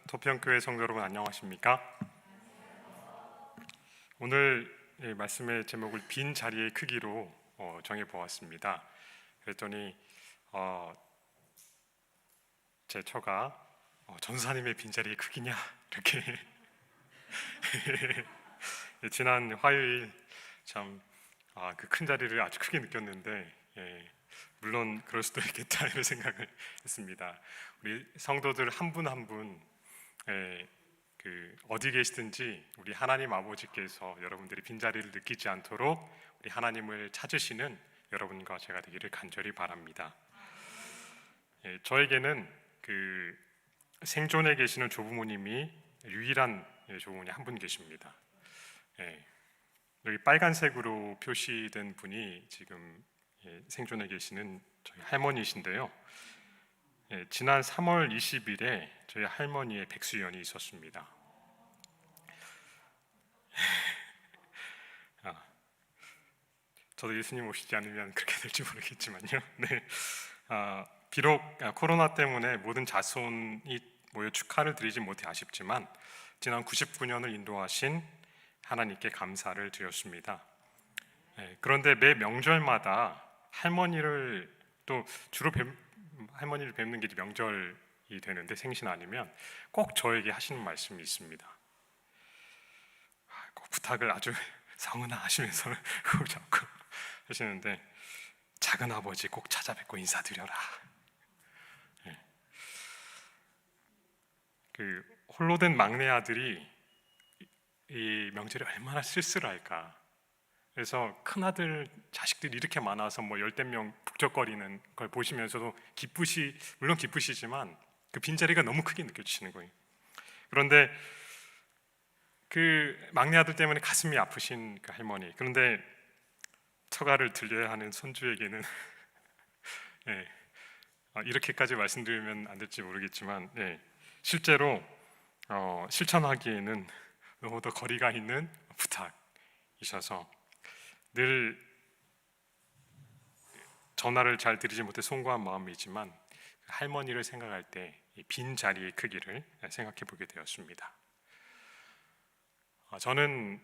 토평교회 성도 여러분 안녕하십니까? 오늘 말씀의 제목을 빈 자리의 크기로 정해보았습니다. 그랬더니 제 처가 전사님의 빈자리의 크기냐 이렇게 지난 화요일 참 그 큰 자리를 아주 크게 느꼈는데 물론 그럴 수도 있겠다 이런 생각을 했습니다. 우리 성도들 한 분 한 분 어디 계시든지 우리 하나님 아버지께서 여러분들이 빈자리를 느끼지 않도록 우리 하나님을 찾으시는 여러분과 제가 되기를 간절히 바랍니다. 저에게는 생존에 계시는 조부모님이 유일한 조부모님 한 분 계십니다. 여기 빨간색으로 표시된 분이 지금 생존에 계시는 저희 할머니이신데요. 지난 3월 20일에 저희 할머니의 백수연이 있었습니다. 저도 예수님 오시지 않으면 그렇게 될지 모르겠지만요. 비록 코로나 때문에 모든 자손이 모여 축하를 드리지 못해 아쉽지만 지난 99년을 인도하신 하나님께 감사를 드렸습니다. 그런데 매 명절마다 할머니를 또 주로 할머니를 뵙는 게 명절이 되는데 생신 아니면 꼭 저에게 하시는 말씀이 있습니다. 꼭 부탁을 아주 성은아 하시면서 꼭 자꾸 하시는데 작은 아버지 꼭 찾아뵙고 인사드려라. 홀로 된 막내 아들이 이 명절에 얼마나 쓸쓸할까. 그래서 큰아들 자식들이 이렇게 많아서 열댓 명 북적거리는 걸 보시면서도 물론 기쁘시지만 그 빈자리가 너무 크게 느껴지시는 거예요. 그런데 그 막내 아들 때문에 가슴이 아프신 그 할머니, 그런데 처가를 들려야 하는 손주에게는 이렇게까지 말씀드리면 안 될지 모르겠지만 실제로 실천하기에는 너무 더 거리가 있는 부탁이셔서 늘 전화를 잘 드리지 못해 송구한 마음이지만 할머니를 생각할 때 빈 자리의 크기를 생각해 보게 되었습니다. 저는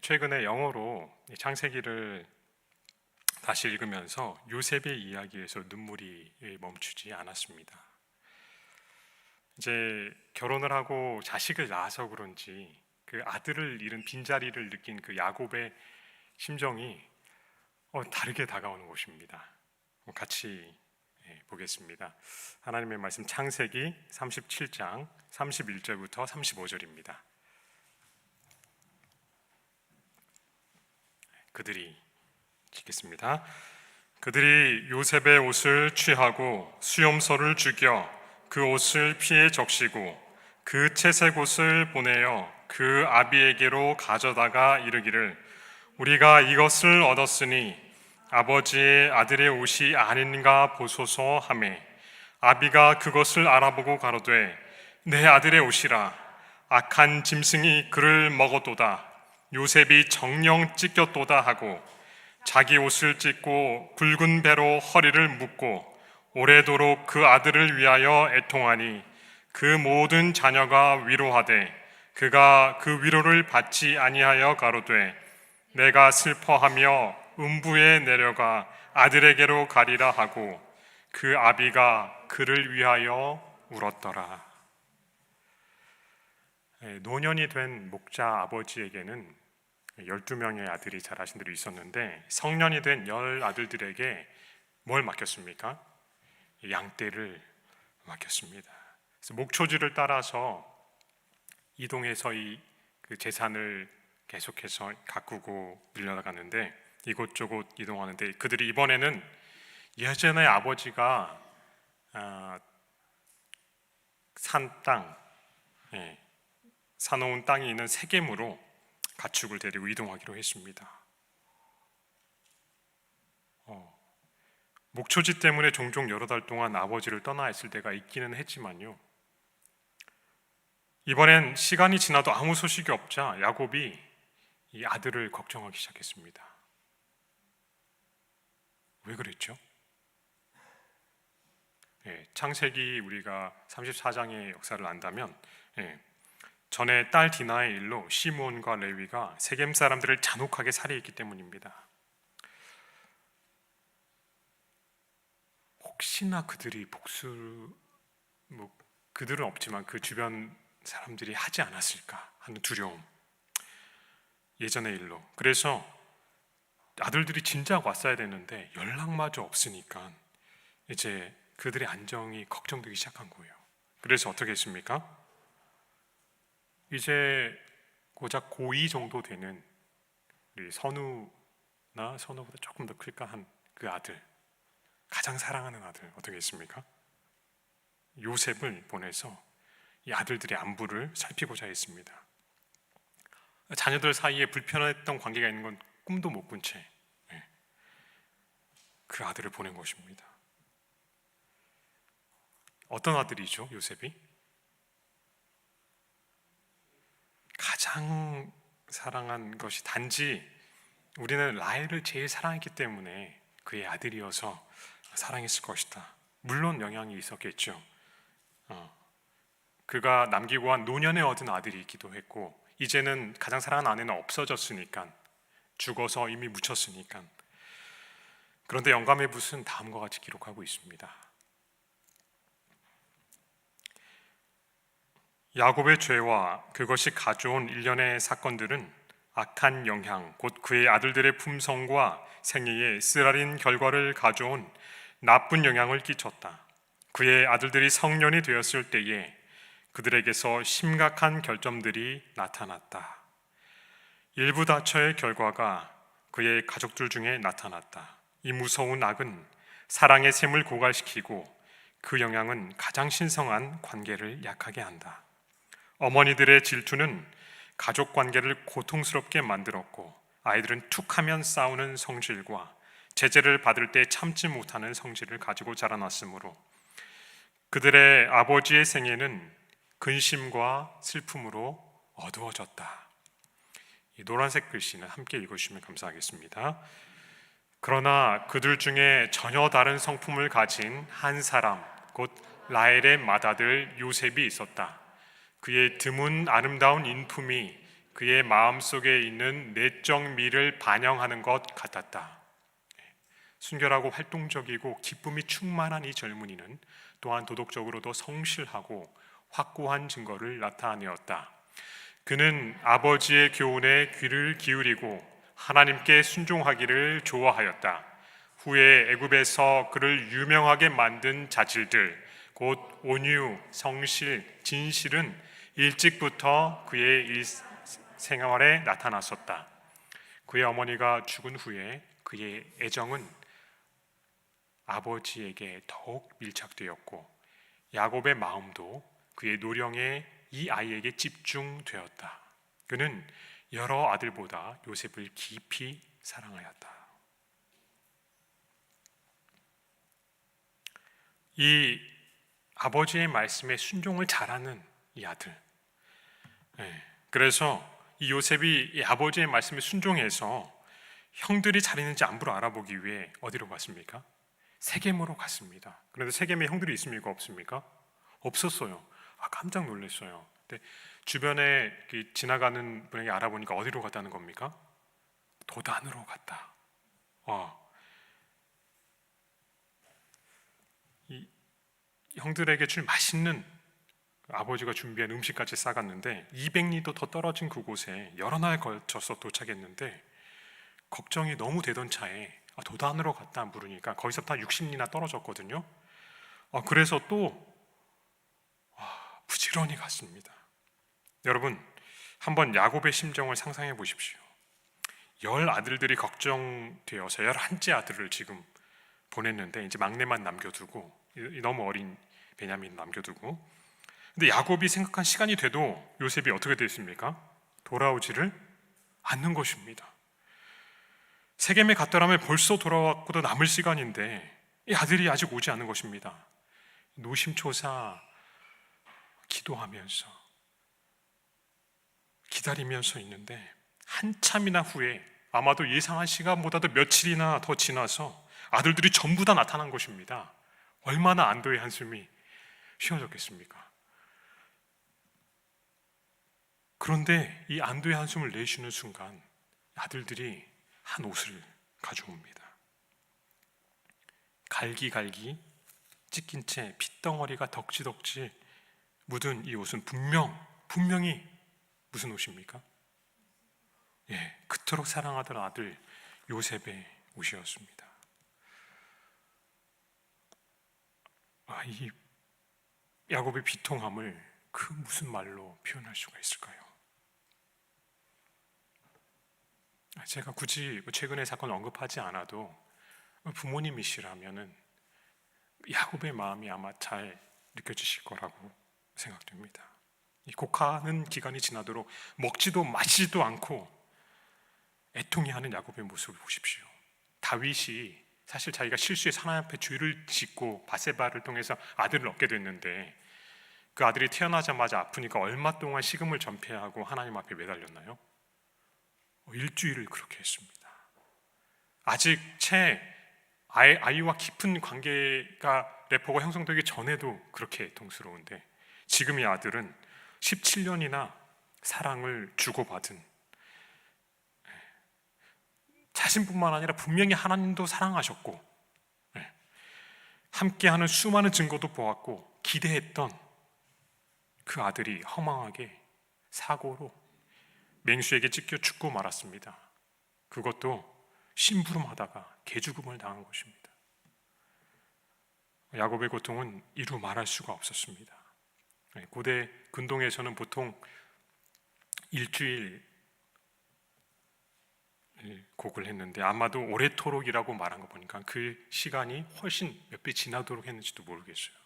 최근에 영어로 창세기를 다시 읽으면서 요셉의 이야기에서 눈물이 멈추지 않았습니다. 이제 결혼을 하고 자식을 낳아서 그런지 그 아들을 잃은 빈자리를 느낀 그 야곱의 심정이 다르게 다가오는 것입니다. 같이 보겠습니다. 하나님의 말씀 창세기 37장 31절부터 35절입니다. 그들이 읽겠습니다. 그들이 요셉의 옷을 취하고 수염소를 죽여 그 옷을 피에 적시고 그 채색 옷을 보내어 그 아비에게로 가져다가 이르기를 우리가 이것을 얻었으니 아버지의 아들의 옷이 아닌가 보소서 하매 아비가 그것을 알아보고 가로되 내 아들의 옷이라 악한 짐승이 그를 먹었도다 요셉이 정령 찢겼도다 하고 자기 옷을 찢고 굵은 배로 허리를 묶고 오래도록 그 아들을 위하여 애통하니 그 모든 자녀가 위로하되 그가 그 위로를 받지 아니하여 가로되 내가 슬퍼하며 음부에 내려가 아들에게로 가리라 하고 그 아비가 그를 위하여 울었더라. 노년이 된 목자 아버지에게는 12명의 아들이 자라신 들이 있었는데 성년이 된 10아들들에게 뭘 맡겼습니까? 양떼를 맡겼습니다. 그래서 목초지를 따라서 이동해서 그 재산을 계속해서 가꾸고 밀려나가는데 이곳저곳 이동하는데 그들이 이번에는 예전에 아버지가 사놓은 땅이 있는 세겜으로 가축을 데리고 이동하기로 했습니다. 목초지 때문에 종종 여러 달 동안 아버지를 떠나 있을 때가 있기는 했지만요, 이번엔 시간이 지나도 아무 소식이 없자 야곱이 이 아들을 걱정하기 시작했습니다. 왜 그랬죠? 창세기 우리가 34장의 역사를 안다면 전에 딸 디나의 일로 시므온과 레위가 세겜 사람들을 잔혹하게 살해했기 때문입니다. 혹시나 그들이 그들은 없지만 그 주변 사람들이 하지 않았을까 하는 두려움, 예전의 일로. 그래서 아들들이 진작 왔어야 되는데 연락마저 없으니까 이제 그들의 안정이 걱정되기 시작한 거예요. 그래서 어떻게 했습니까? 이제 고작 고2 정도 되는 우리 선우나 선우보다 조금 더 클까 한 그 아들, 가장 사랑하는 아들 어떻게 했습니까? 요셉을 보내서 이 아들들의 안부를 살피고자 했습니다. 자녀들 사이에 불편했던 관계가 있는 건 꿈도 못 꾼 채 그 아들을 보낸 것입니다. 어떤 아들이죠, 요셉이? 가장 사랑한 것이 단지 우리는 라헬을 제일 사랑했기 때문에 그의 아들이어서 사랑했을 것이다. 물론 영향이 있었겠죠. 그가 남기고 한 노년에 얻은 아들이기도 했고 이제는 가장 사랑하는 아내는 없어졌으니까, 죽어서 이미 묻혔으니까. 그런데 영감의 붓은 다음과 같이 기록하고 있습니다. 야곱의 죄와 그것이 가져온 일련의 사건들은 악한 영향, 곧 그의 아들들의 품성과 생애에 쓰라린 결과를 가져온 나쁜 영향을 끼쳤다. 그의 아들들이 성년이 되었을 때에 그들에게서 심각한 결점들이 나타났다. 일부 다처의 결과가 그의 가족들 중에 나타났다. 이 무서운 악은 사랑의 샘을 고갈시키고 그 영향은 가장 신성한 관계를 약하게 한다. 어머니들의 질투는 가족 관계를 고통스럽게 만들었고 아이들은 툭하면 싸우는 성질과 제재를 받을 때 참지 못하는 성질을 가지고 자라났으므로 그들의 아버지의 생애는 근심과 슬픔으로 어두워졌다. 이 노란색 글씨는 함께 읽어주시면 감사하겠습니다. 그러나 그들 중에 전혀 다른 성품을 가진 한 사람, 곧 라헬의 맏아들 요셉이 있었다. 그의 드문 아름다운 인품이 그의 마음속에 있는 내적 미를 반영하는 것 같았다. 순결하고 활동적이고 기쁨이 충만한 이 젊은이는 또한 도덕적으로도 성실하고 확고한 증거를 나타내었다. 그는 아버지의 교훈에 귀를 기울이고 하나님께 순종하기를 좋아하였다. 후에 애굽에서 그를 유명하게 만든 자질들, 곧 온유, 성실, 진실은 일찍부터 그의 일생활에 나타났었다. 그의 어머니가 죽은 후에 그의 애정은 아버지에게 더욱 밀착되었고 야곱의 마음도 그의 노령에 이 아이에게 집중되었다. 그는 여러 아들보다 요셉을 깊이 사랑하였다. 이 아버지의 말씀에 순종을 잘하는 이 아들. 그래서 이 요셉이 이 아버지의 말씀에 순종해서 형들이 잘 있는지 안부를 알아보기 위해 어디로 갔습니까? 세겜으로 갔습니다. 그런데 세겜에 형들이 있습니까? 없습니까? 없었어요. 깜짝 놀랐어요. 근데 주변에 지나가는 분에게 알아보니까 어디로 갔다는 겁니까? 도단으로 갔다. 이 형들에게 줄 맛있는 아버지가 준비한 음식까지 싸갔는데 200리도 더 떨어진 그곳에 여러 날 걸쳐서 도착했는데 걱정이 너무 되던 차에 도단으로 갔다 물으니까 거기서부터 60리나 떨어졌거든요. 그래서 또 부지런히 갔습니다. 여러분, 한번 야곱의 심정을 상상해 보십시오. 10 아들들이 걱정되어서 11째 아들을 지금 보냈는데 이제 막내만 남겨두고, 너무 어린 베냐민 남겨두고, 근데 야곱이 생각한 시간이 돼도 요셉이 어떻게 됐습니까? 돌아오지를 않는 것입니다. 세겜에 갔더라면 벌써 돌아왔고도 남을 시간인데 이 아들이 아직 오지 않는 것입니다. 노심초사 기도하면서 기다리면서 있는데 한참이나 후에 아마도 예상한 시간보다도 며칠이나 더 지나서 아들들이 전부 다 나타난 것입니다. 얼마나 안도의 한숨이 쉬어졌겠습니까? 그런데 이 안도의 한숨을 내쉬는 순간 아들들이 한 옷을 가져옵니다. 갈기갈기 찢긴 채 핏덩어리가 덕지덕지 묻은 이 옷은 분명히 무슨 옷입니까? 예, 그토록 사랑하던 아들 요셉의 옷이었습니다. 이 야곱의 비통함을 그 무슨 말로 표현할 수가 있을까요? 제가 굳이 최근의 사건을 언급하지 않아도 부모님이시라면은 야곱의 마음이 아마 잘 느껴지실 거라고 생각됩니다. 이 곡하는 기간이 지나도록 먹지도 마시지도 않고 애통해하는 야곱의 모습을 보십시오. 다윗이 사실 자기가 실수해서 하나님 앞에 죄를 짓고 바세바를 통해서 아들을 얻게 됐는데 그 아들이 태어나자마자 아프니까 얼마 동안 식음을 전폐하고 하나님 앞에 매달렸나요? 일주일을 그렇게 했습니다. 아직 채 아이와 깊은 관계가 레포가 형성되기 전에도 그렇게 애통스러운데 지금 이 아들은 17년이나 사랑을 주고받은, 자신뿐만 아니라 분명히 하나님도 사랑하셨고 함께하는 수많은 증거도 보았고 기대했던 그 아들이 허망하게 사고로 맹수에게 찢겨 죽고 말았습니다. 그것도 심부름하다가 개죽음을 당한 것입니다. 야곱의 고통은 이루 말할 수가 없었습니다. 고대 근동에서는 보통 일주일 곡을 했는데 아마도 오래토록이라고 말한 거 보니까 그 시간이 훨씬 몇 배 지나도록 했는지도 모르겠어요.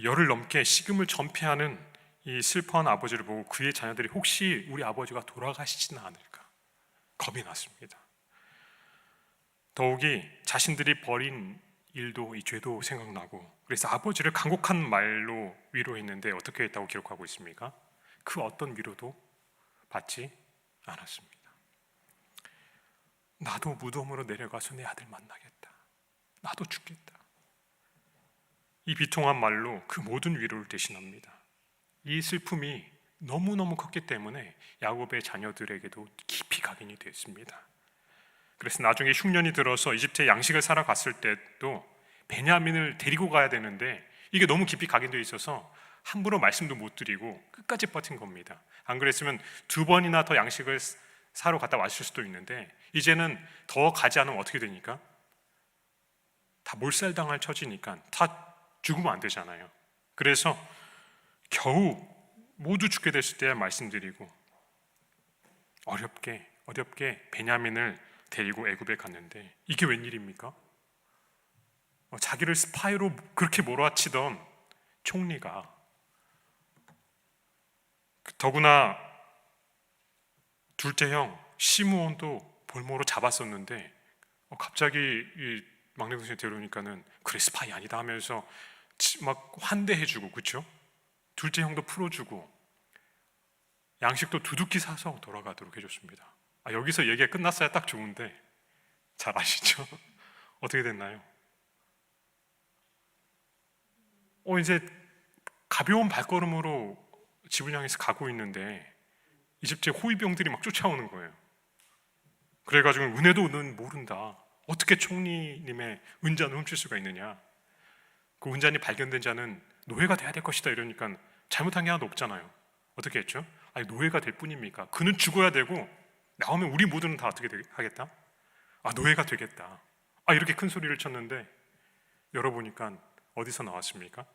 열흘 넘게 식음을 전폐하는 이 슬퍼한 아버지를 보고 그의 자녀들이 혹시 우리 아버지가 돌아가시지는 않을까 겁이 났습니다. 더욱이 자신들이 벌인 일도 이 죄도 생각나고 그래서 아버지를 간곡한 말로 위로했는데 어떻게 했다고 기록하고 있습니까? 그 어떤 위로도 받지 않았습니다. 나도 무덤으로 내려가서 내 아들 만나겠다. 나도 죽겠다. 이 비통한 말로 그 모든 위로를 대신합니다. 이 슬픔이 너무너무 컸기 때문에 야곱의 자녀들에게도 깊이 각인이 됐습니다. 그래서 나중에 흉년이 들어서 이집트에 양식을 사러 갔을 때도 베냐민을 데리고 가야 되는데 이게 너무 깊이 각인되어 있어서 함부로 말씀도 못 드리고 끝까지 버틴 겁니다. 안 그랬으면 2번이나 더 양식을 사러 갔다 왔을 수도 있는데 이제는 더 가지 않으면 어떻게 되니까? 다 몰살당할 처지니까 다 죽으면 안 되잖아요. 그래서 겨우 모두 죽게 됐을 때야 말씀드리고 어렵게 베냐민을 데리고 애굽에 갔는데 이게 웬일입니까? 자기를 스파이로 그렇게 몰아치던 총리가 더구나 둘째 형 시므온도 볼모로 잡았었는데 갑자기 이 막내 동생이 데려오니까는 그래 스파이 아니다 하면서 막 환대해주고 그렇죠? 둘째 형도 풀어주고 양식도 두둑히 사서 돌아가도록 해줬습니다. 여기서 얘기가 끝났어야 딱 좋은데 잘 아시죠? 어떻게 됐나요? 이제 가벼운 발걸음으로 집을 향해서 가고 있는데 이집트의 호위병들이 막 쫓아오는 거예요. 그래가지고 은혜도 는 모른다. 어떻게 총리님의 은잔을 훔칠 수가 있느냐. 그 은잔이 발견된 자는 노예가 돼야 될 것이다 이러니까 잘못한 게 하나도 없잖아요. 어떻게 했죠? 노예가 될 뿐입니까? 그는 죽어야 되고 나오면 우리 모두는 다 어떻게 하겠다? 노예가 되겠다. 이렇게 큰 소리를 쳤는데 열어보니까 어디서 나왔습니까?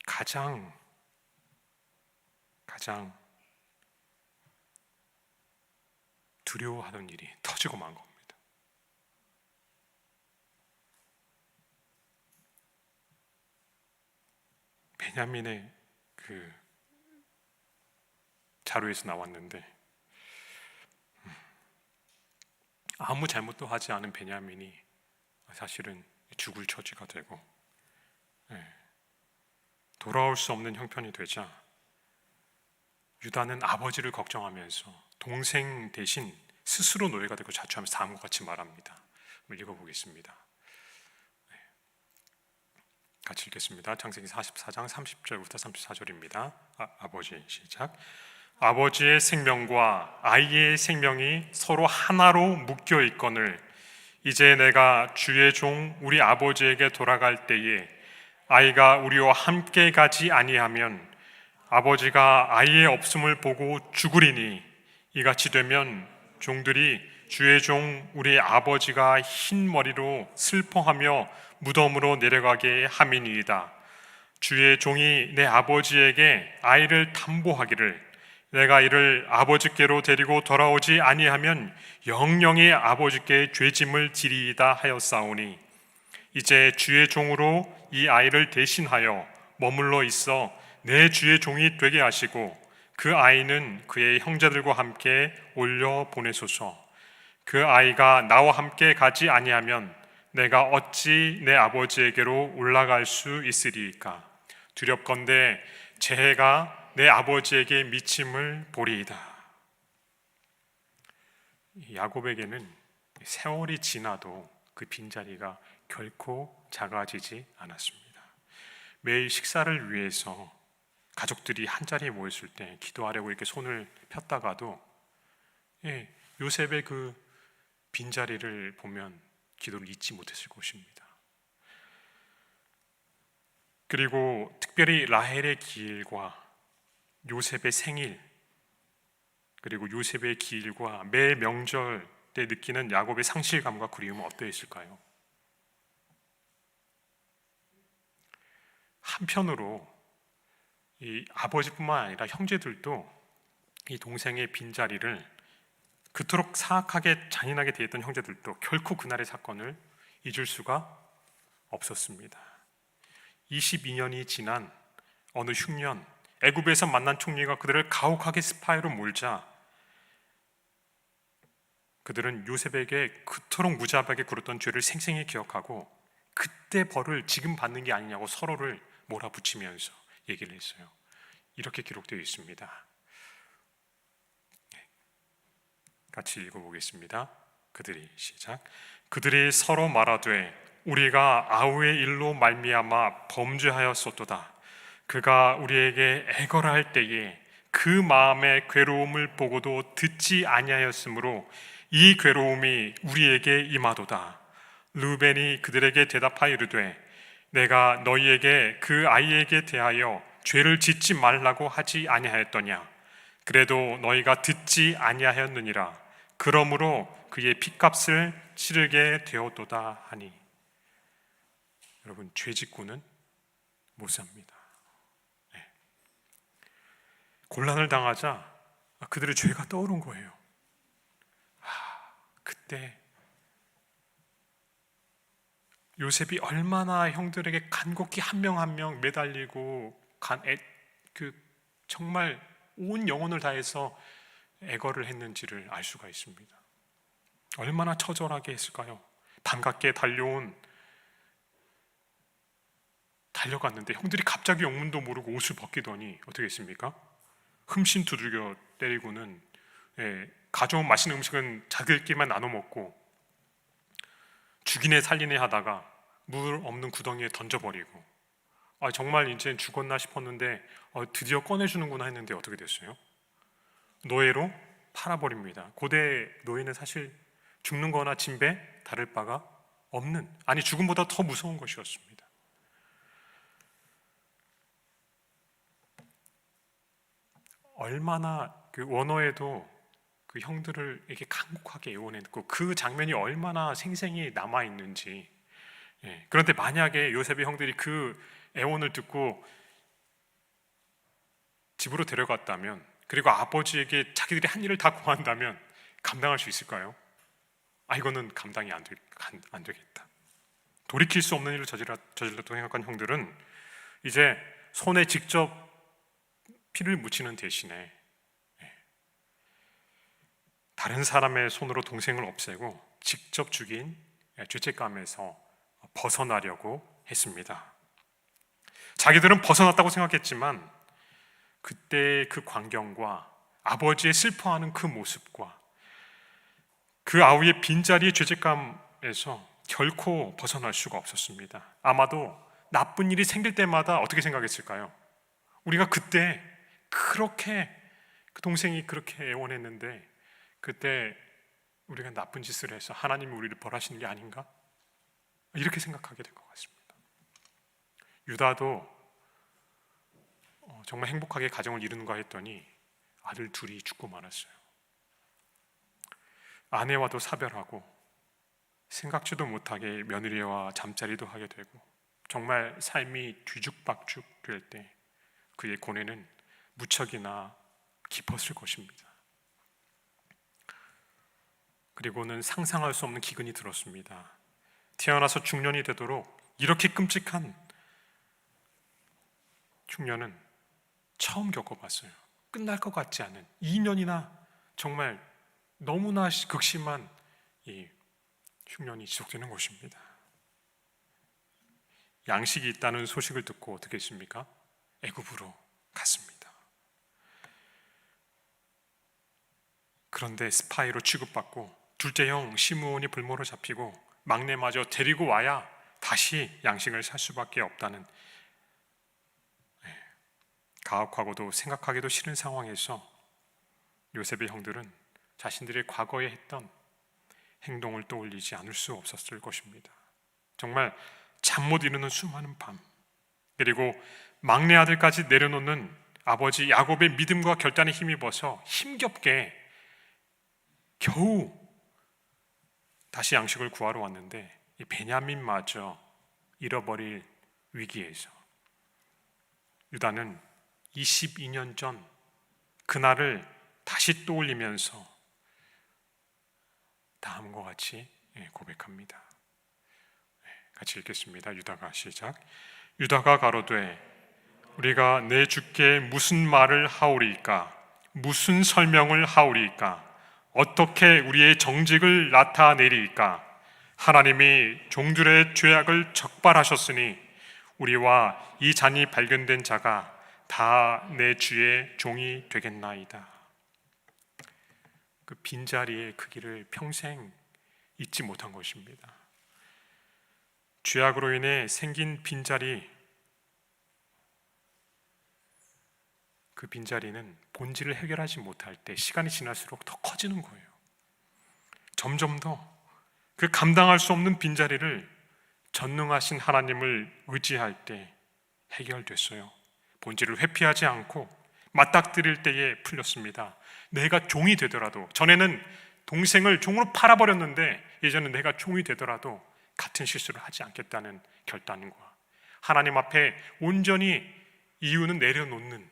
가장 두려워하던 일이 터지고 만 겁니다. 베냐민의 그 자료에서 나왔는데 아무 잘못도 하지 않은 베냐민이 사실은 죽을 처지가 되고 돌아올 수 없는 형편이 되자 유다는 아버지를 걱정하면서 동생 대신 스스로 노예가 되고 자초하면서 다음과 같이 말합니다. 한번 읽어보겠습니다. 같이 읽겠습니다. 창세기 44장 30절부터 34절입니다. 아버지 시작. 아버지의 생명과 아이의 생명이 서로 하나로 묶여 있거늘 이제 내가 주의 종 우리 아버지에게 돌아갈 때에 아이가 우리와 함께 가지 아니하면 아버지가 아이의 없음을 보고 죽으리니 이같이 되면 종들이 주의 종 우리 아버지가 흰 머리로 슬퍼하며 무덤으로 내려가게 함이니이다. 주의 종이 내 아버지에게 아이를 담보하기를 내가 이를 아버지께로 데리고 돌아오지 아니하면 영영이 아버지께 죄짐을 지리이다 하였사오니 이제 주의 종으로 이 아이를 대신하여 머물러 있어 내 주의 종이 되게 하시고 그 아이는 그의 형제들과 함께 올려 보내소서. 그 아이가 나와 함께 가지 아니하면 내가 어찌 내 아버지에게로 올라갈 수 있으리이까. 두렵건대 재해가 내 아버지에게 미침을 보리이다. 야곱에게는 세월이 지나도 그 빈자리가 결코 작아지지 않았습니다. 매일 식사를 위해서 가족들이 한자리에 모였을 때 기도하려고 이렇게 손을 폈다가도 요셉의 그 빈자리를 보면 기도를 잊지 못했을 것입니다. 그리고 특별히 라헬의 기일과 요셉의 생일, 그리고 요셉의 기일과 매 명절 때 느끼는 야곱의 상실감과 그리움은 어떠했을까요? 한편으로 이 아버지뿐만 아니라 형제들도 이 동생의 빈자리를 그토록 사악하게 잔인하게 대했던 형제들도 결코 그날의 사건을 잊을 수가 없었습니다. 22년이 지난 어느 흉년, 애굽에서 만난 총리가 그들을 가혹하게 스파이로 몰자 그들은 요셉에게 그토록 무자비하게 굴었던 죄를 생생히 기억하고 그때 벌을 지금 받는 게 아니냐고 서로를 몰아붙이면서 얘기를 했어요. 이렇게 기록되어 있습니다. 같이 읽어보겠습니다. 그들이 시작. 그들이 서로 말하되 우리가 아우의 일로 말미암아 범죄하였었도다. 그가 우리에게 애걸할 때에 그 마음의 괴로움을 보고도 듣지 아니하였으므로 이 괴로움이 우리에게 임하도다. 르벤이 그들에게 대답하여 이르되 내가 너희에게 그 아이에게 대하여 죄를 짓지 말라고 하지 아니하였더냐. 그래도 너희가 듣지 아니하였느니라. 그러므로 그의 핏값을 치르게 되었도다 하니. 여러분, 죄짓고는 못 삽니다. 곤란을 당하자 그들의 죄가 떠오른 거예요. 그때 요셉이 얼마나 형들에게 간곡히 한 명 한 명 매달리고 정말 온 영혼을 다해서 애걸을 했는지를 알 수가 있습니다. 얼마나 처절하게 했을까요? 반갑게 달려갔는데 형들이 갑자기 영문도 모르고 옷을 벗기더니 어떻게 했습니까? 흠씬 두들겨 때리고는 가져온 맛있는 음식은 자기들끼리만 나눠 먹고 죽이네 살리네 하다가 물 없는 구덩이에 던져버리고 정말 이제 죽었나 싶었는데 드디어 꺼내주는구나 했는데 어떻게 됐어요? 노예로 팔아버립니다. 고대 노예는 사실 죽는 거나 진배 다를 바가 없는, 아니 죽음보다 더 무서운 것이었습니다. 얼마나 그 원어에도 그 형들을 이렇게 간곡하게 애원했고 그 장면이 얼마나 생생히 남아있는지. 그런데 만약에 요셉의 형들이 그 애원을 듣고 집으로 데려갔다면, 그리고 아버지에게 자기들이 한 일을 다 고한다면 감당할 수 있을까요? 이거는 감당이 안 되겠다. 돌이킬 수 없는 일을 저질렀다고 생각한 형들은 이제 손에 직접 피를 묻히는 대신에 다른 사람의 손으로 동생을 없애고 직접 죽인 죄책감에서 벗어나려고 했습니다. 자기들은 벗어났다고 생각했지만 그때 그 광경과 아버지의 슬퍼하는 그 모습과 그 아우의 빈자리의 죄책감에서 결코 벗어날 수가 없었습니다. 아마도 나쁜 일이 생길 때마다 어떻게 생각했을까요? 우리가 그때 그렇게 그 동생이 그렇게 애원했는데 그때 우리가 나쁜 짓을 해서 하나님이 우리를 벌하시는 게 아닌가? 이렇게 생각하게 된 것 같습니다. 유다도 정말 행복하게 가정을 이루는가 했더니 아들 둘이 죽고 말았어요. 아내와도 사별하고 생각지도 못하게 며느리와 잠자리도 하게 되고 정말 삶이 뒤죽박죽 될 때 그의 고뇌는 무척이나 깊었을 것입니다. 그리고는 상상할 수 없는 기근이 들었습니다. 태어나서 중년이 되도록 이렇게 끔찍한 흉년은 처음 겪어봤어요. 끝날 것 같지 않은 2년이나 정말 너무나 극심한 이 흉년이 지속되는 것입니다. 양식이 있다는 소식을 듣고 어떻게 했습니까? 애굽으로 갔습니다. 그런데 스파이로 취급받고 둘째 형 시므온이 불모로 잡히고 막내마저 데리고 와야 다시 양식을 살 수밖에 없다는 가혹하고도 생각하기도 싫은 상황에서 요셉의 형들은 자신들의 과거에 했던 행동을 떠올리지 않을 수 없었을 것입니다. 정말 잠 못 이루는 수많은 밤, 그리고 막내 아들까지 내려놓는 아버지 야곱의 믿음과 결단에 힘입어서 힘겹게 겨우 다시 양식을 구하러 왔는데 이 베냐민마저 잃어버릴 위기에서 유다는 22년 전 그날을 다시 떠올리면서 다음과 같이 고백합니다. 같이 읽겠습니다. 유다가 시작. 유다가 가로되 우리가 내 주께 무슨 말을 하오리이까? 무슨 설명을 하오리이까? 어떻게 우리의 정직을 나타내리이까? 하나님이 종들의 죄악을 적발하셨으니 우리와 이 잔이 발견된 자가 다 내 주의 종이 되겠나이다. 그 빈자리의 크기를 평생 잊지 못한 것입니다. 죄악으로 인해 생긴 빈자리, 그 빈자리는 본질을 해결하지 못할 때 시간이 지날수록 더 커지는 거예요. 점점 더 그 감당할 수 없는 빈자리를 전능하신 하나님을 의지할 때 해결됐어요. 본질을 회피하지 않고 맞닥뜨릴 때에 풀렸습니다. 내가 종이 되더라도, 전에는 동생을 종으로 팔아버렸는데 이제는 내가 종이 되더라도 같은 실수를 하지 않겠다는 결단과 하나님 앞에 온전히 이유는 내려놓는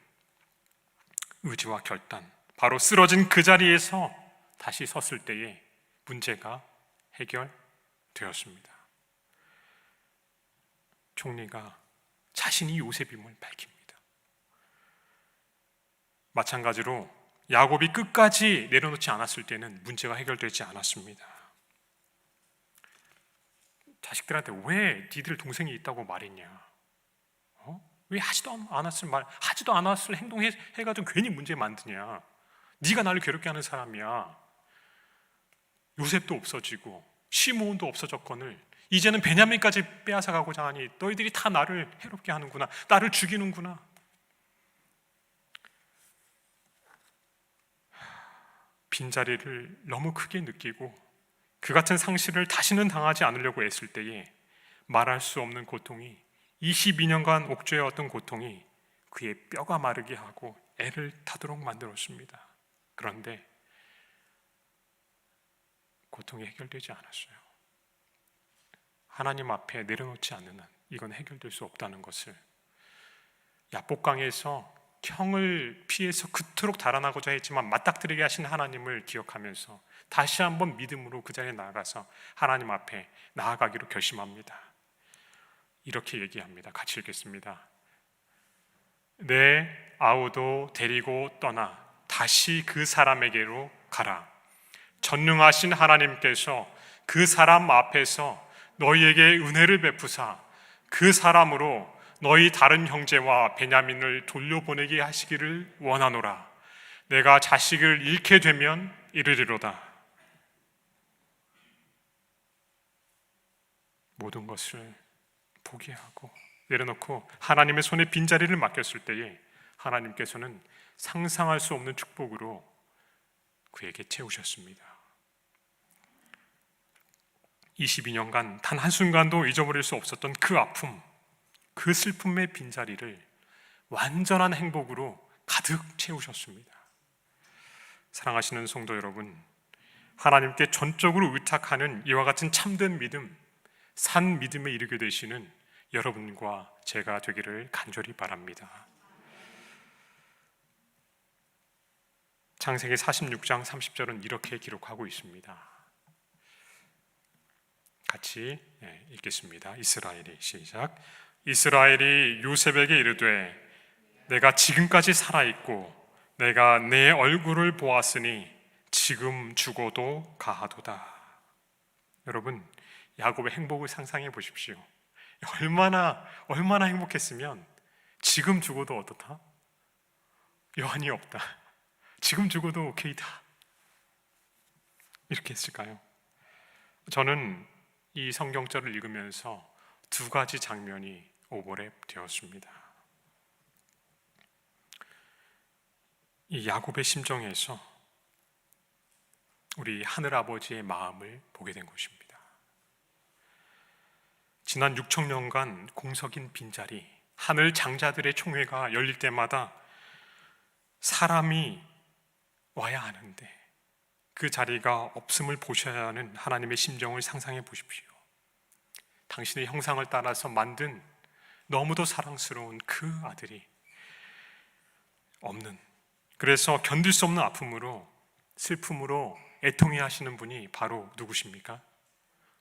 의지와 결단, 바로 쓰러진 그 자리에서 다시 섰을 때에 문제가 해결되었습니다. 총리가 자신이 요셉임을 밝힙니다. 마찬가지로 야곱이 끝까지 내려놓지 않았을 때는 문제가 해결되지 않았습니다. 자식들한테 왜 니들 동생이 있다고 말했냐? 왜 하지도 않았을 행동해가지고 괜히 문제 만드냐? 네가 나를 괴롭게 하는 사람이야. 요셉도 없어지고 시므온도 없어졌거늘 이제는 베냐민까지 빼앗아 가고자 하니 너희들이 다 나를 해롭게 하는구나. 나를 죽이는구나. 빈자리를 너무 크게 느끼고 그 같은 상실을 다시는 당하지 않으려고 애쓸 때에 말할 수 없는 고통이, 22년간 옥죄어왔던 고통이 그의 뼈가 마르게 하고 애를 타도록 만들었습니다. 그런데 고통이 해결되지 않았어요. 하나님 앞에 내려놓지 않는 한 이건 해결될 수 없다는 것을 야복강에서 형을 피해서 그토록 달아나고자 했지만 맞닥뜨리게 하신 하나님을 기억하면서 다시 한번 믿음으로 그 자리에 나아가서 하나님 앞에 나아가기로 결심합니다. 이렇게 얘기합니다. 같이 읽겠습니다. 내 아우도 데리고 떠나 다시 그 사람에게로 가라. 전능하신 하나님께서 그 사람 앞에서 너희에게 은혜를 베푸사 그 사람으로 너희 다른 형제와 베냐민을 돌려보내게 하시기를 원하노라. 내가 자식을 잃게 되면 이르리로다. 모든 것을 포기하고 내려놓고 하나님의 손에 빈자리를 맡겼을 때에 하나님께서는 상상할 수 없는 축복으로 그에게 채우셨습니다. 22년간 단 한순간도 잊어버릴 수 없었던 그 아픔, 그 슬픔의 빈자리를 완전한 행복으로 가득 채우셨습니다. 사랑하시는 성도 여러분, 하나님께 전적으로 의탁하는 이와 같은 참된 믿음, 산 믿음에 이르게 되시는 여러분과 제가 되기를 간절히 바랍니다. 창세기 46장 30절은 이렇게 기록하고 있습니다. 같이 읽겠습니다. 이스라엘이 시작. 이스라엘이 요셉에게 이르되 내가 지금까지 살아있고 내가 내 얼굴을 보았으니 지금 죽어도 가하도다. 여러분, 야곱의 행복을 상상해 보십시오. 얼마나 행복했으면 지금 죽어도 어떻다? 여한이 없다. 지금 죽어도 오케이다. 이렇게 했을까요? 저는 이 성경절을 읽으면서 두 가지 장면이 오버랩 되었습니다. 이 야곱의 심정에서 우리 하늘아버지의 마음을 보게 된 것입니다. 지난 6,000년간 공석인 빈자리, 하늘 장자들의 총회가 열릴 때마다 사람이 와야 하는데 그 자리가 없음을 보셔야 하는 하나님의 심정을 상상해 보십시오. 당신의 형상을 따라서 만든 너무도 사랑스러운 그 아들이 없는, 그래서 견딜 수 없는 아픔으로, 슬픔으로 애통해 하시는 분이 바로 누구십니까?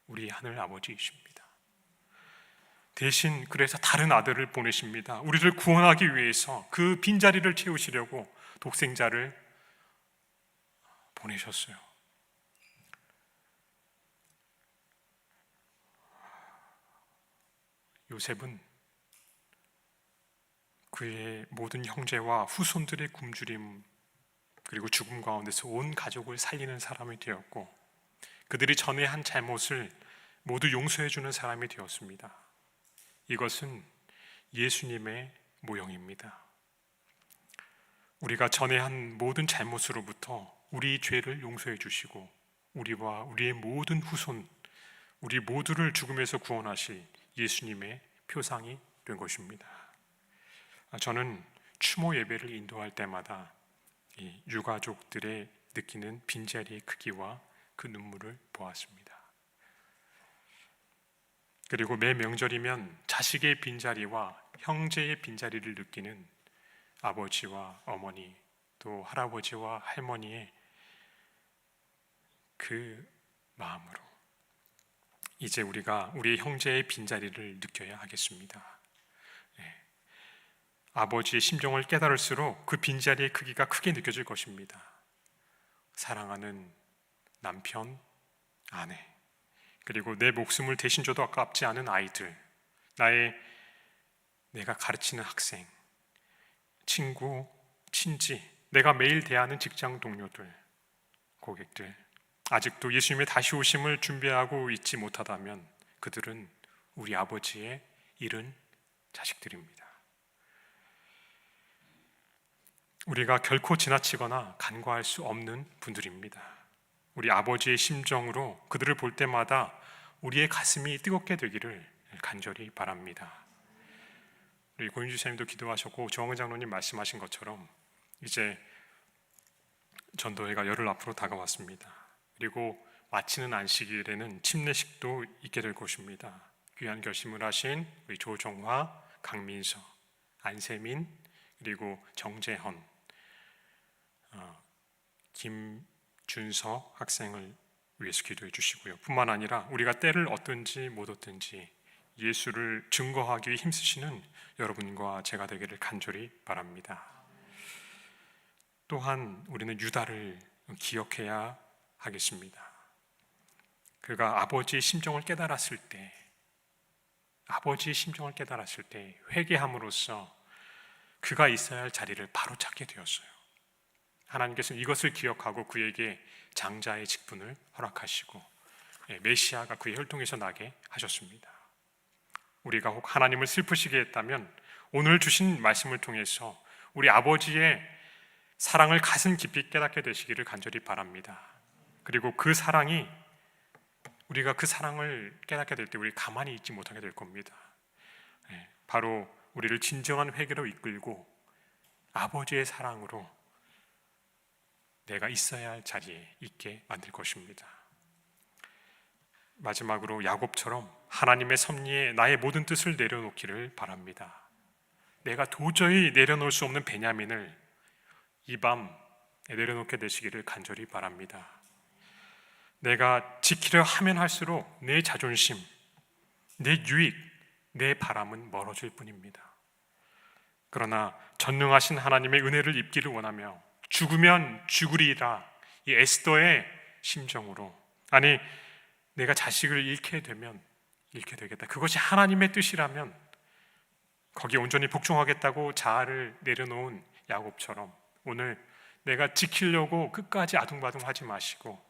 우리 하늘 아버지이십니다. 대신 그래서 다른 아들을 보내십니다. 우리를 구원하기 위해서 그 빈자리를 채우시려고 독생자를 보내셨어요. 요셉은 그의 모든 형제와 후손들의 굶주림 그리고 죽음 가운데서 온 가족을 살리는 사람이 되었고, 그들이 전에 한 잘못을 모두 용서해 주는 사람이 되었습니다. 이것은 예수님의 모형입니다. 우리가 전에 한 모든 잘못으로부터 우리 죄를 용서해 주시고 우리와 우리의 모든 후손, 우리 모두를 죽음에서 구원하실 예수님의 표상이 된 것입니다. 저는 추모 예배를 인도할 때마다 이 유가족들의 느끼는 빈자리의 크기와 그 눈물을 보았습니다. 그리고 매 명절이면 자식의 빈자리와 형제의 빈자리를 느끼는 아버지와 어머니, 또 할아버지와 할머니의 그 마음으로 이제 우리가 우리의 형제의 빈자리를 느껴야 하겠습니다. 아버지의 심정을 깨달을수록 그 빈자리의 크기가 크게 느껴질 것입니다. 사랑하는 남편, 아내, 그리고 내 목숨을 대신 줘도 아깝지 않은 아이들, 내가 가르치는 학생, 친구, 친지, 내가 매일 대하는 직장 동료들, 고객들, 아직도 예수님의 다시 오심을 준비하고 있지 못하다면 그들은 우리 아버지의 잃은 자식들입니다. 우리가 결코 지나치거나 간과할 수 없는 분들입니다. 우리 아버지의 심정으로 그들을 볼 때마다 우리의 가슴이 뜨겁게 되기를 간절히 바랍니다. 우리 고윤주 선생님도 기도하셨고 정원 장로님 말씀하신 것처럼 이제 전도회가 열흘 앞으로 다가왔습니다. 그리고 마치는 안식일에는 침례식도 있게 될 것입니다. 귀한 결심을 하신 우리 조정화, 강민서, 안세민, 그리고 정재헌, 김준서 학생을 위해서 기도해 주시고요. 뿐만 아니라 우리가 때를 얻든지 못 얻든지 예수를 증거하기 위해 힘쓰시는 여러분과 제가 되기를 간절히 바랍니다. 또한 우리는 유다를 기억해야 하겠습니다. 그가 아버지의 심정을 깨달았을 때 회개함으로써 그가 있어야 할 자리를 바로 찾게 되었어요. 하나님께서는 이것을 기억하고 그에게 장자의 직분을 허락하시고 메시아가 그의 혈통에서 나게 하셨습니다. 우리가 혹 하나님을 슬프시게 했다면 오늘 주신 말씀을 통해서 우리 아버지의 사랑을 가슴 깊이 깨닫게 되시기를 간절히 바랍니다. 그리고 그 사랑이 우리가 그 사랑을 깨닫게 될 때 우리 가만히 있지 못하게 될 겁니다. 바로 우리를 진정한 회개로 이끌고 아버지의 사랑으로 내가 있어야 할 자리에 있게 만들 것입니다. 마지막으로 야곱처럼 하나님의 섭리에 나의 모든 뜻을 내려놓기를 바랍니다. 내가 도저히 내려놓을 수 없는 베냐민을 이 밤 내려놓게 되시기를 간절히 바랍니다. 내가 지키려 하면 할수록 내 자존심, 내 유익, 내 바람은 멀어질 뿐입니다. 그러나 전능하신 하나님의 은혜를 입기를 원하며 죽으면 죽으리라 이 에스더의 심정으로, 아니 내가 자식을 잃게 되면 잃게 되겠다, 그것이 하나님의 뜻이라면 거기에 온전히 복종하겠다고 자아를 내려놓은 야곱처럼 오늘 내가 지키려고 끝까지 아둥바둥하지 마시고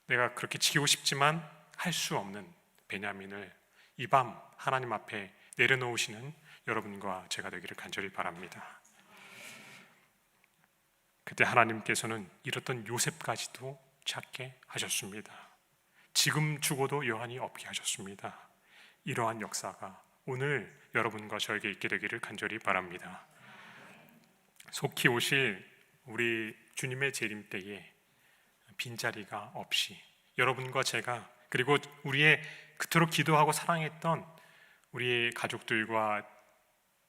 내가 그렇게 지키고 싶지만 할 수 없는 베냐민을 이 밤 하나님 앞에 내려놓으시는 여러분과 제가 되기를 간절히 바랍니다. 그때 하나님께서는 잃었던 요셉까지도 찾게 하셨습니다. 지금 죽어도 여한이 없게 하셨습니다. 이러한 역사가 오늘 여러분과 저에게 있게 되기를 간절히 바랍니다. 속히 오실 우리 주님의 재림 때에 빈자리가 없이 여러분과 제가 그리고 우리의 그토록 기도하고 사랑했던 우리의 가족들과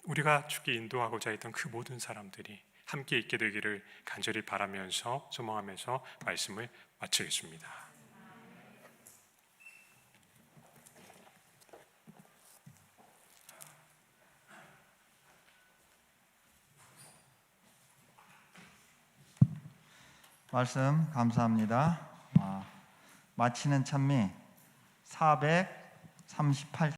우리가 죽게 인도하고자 했던 그 모든 사람들이 함께 있게 되기를 간절히 바라면서 소망하면서 말씀을 마치겠습니다. 말씀 감사합니다. 마치는 찬미 438